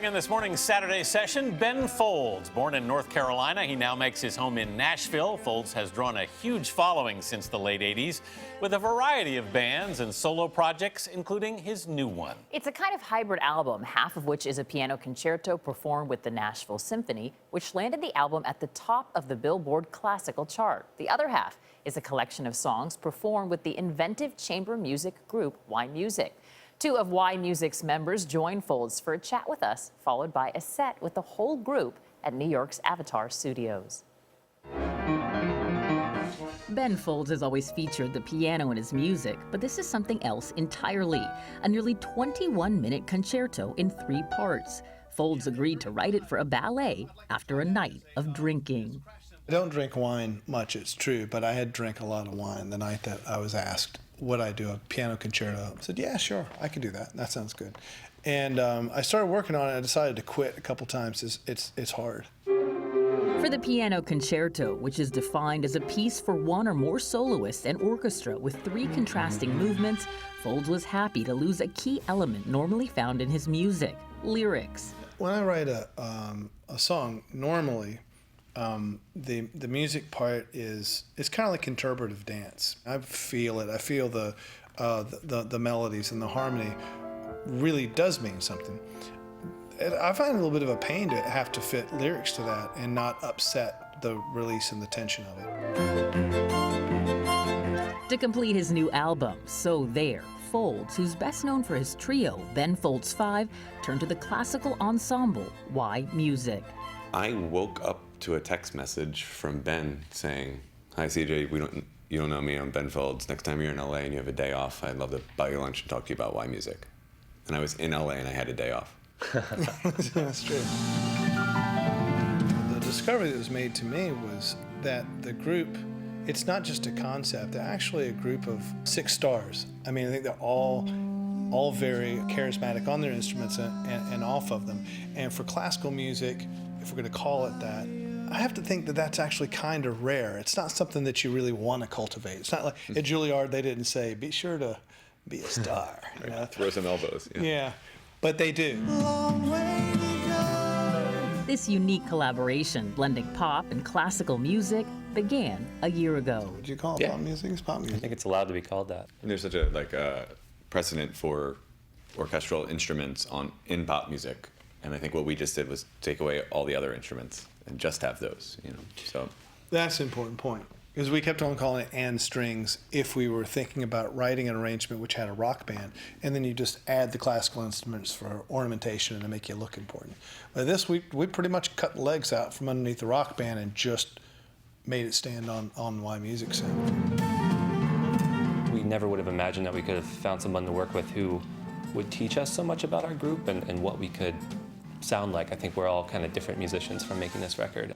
Starting in this morning's Saturday session, Ben Folds. Born in North Carolina, he now makes his home in Nashville. Folds has drawn a huge following since the late 80s with a variety of bands and solo projects, including his new one. It's a kind of hybrid album, half of which is a piano concerto performed with the Nashville Symphony, which landed the album at the top of the Billboard classical chart. The other half is a collection of songs performed with the inventive chamber music group yMusic. Two of yMusic's members join Folds for a chat with us, followed by a set with the whole group at New York's Avatar Studios. Ben Folds has always featured the piano in his music, but this is something else entirely, a nearly 21-minute concerto in 3 parts. Folds agreed to write it for a ballet after a night of drinking. I don't drink wine much, it's true, but I had drank a lot of wine the night that I was asked, would I do a piano concerto? I said, yeah, sure, I can do that. That sounds good. And I started working on it. I decided to quit a couple times. It's hard. For the piano concerto, which is defined as a piece for one or more soloists and orchestra with 3 contrasting movements, Folds was happy to lose a key element normally found in his music: lyrics. When I write a song, normally the music part is kind of like interpretive dance. I feel it. I feel the melodies and the harmony really does mean something. I find it a little bit of a pain to have to fit lyrics to that and not upset the release and the tension of it. To complete his new album, So There, Folds, who's best known for his trio, Ben Folds 5, turned to the classical ensemble, yMusic. I woke up to a text message from Ben saying, "Hi CJ, you don't know me, I'm Ben Folds. Next time you're in LA and you have a day off, I'd love to buy you lunch and talk to you about yMusic." And I was in LA and I had a day off. That's true. The discovery that was made to me was that the group, it's not just a concept, they're actually a group of 6 stars. I mean, I think they're all very charismatic on their instruments and off of them. And for classical music, if we're going to call it that, I have to think that that's actually kind of rare. It's not something that you really want to cultivate. It's not like at Juilliard they didn't say, be sure to be a star. You know? Throw some elbows. Yeah, but they do. This unique collaboration, blending pop and classical music, began a year ago. Would you call it pop music? It's pop music. I think it's allowed to be called that. And there's such a precedent for orchestral instruments in pop music. And I think what we just did was take away all the other instruments and just have those, So that's an important point, because we kept on calling it and strings if we were thinking about writing an arrangement which had a rock band, and then you just add the classical instruments for ornamentation and to make you look important. But this, we pretty much cut legs out from underneath the rock band and just made it stand on yMusic sound. We never would have imagined that we could have found someone to work with who would teach us so much about our group and what we could sound like. I think we're all kind of different musicians from making this record.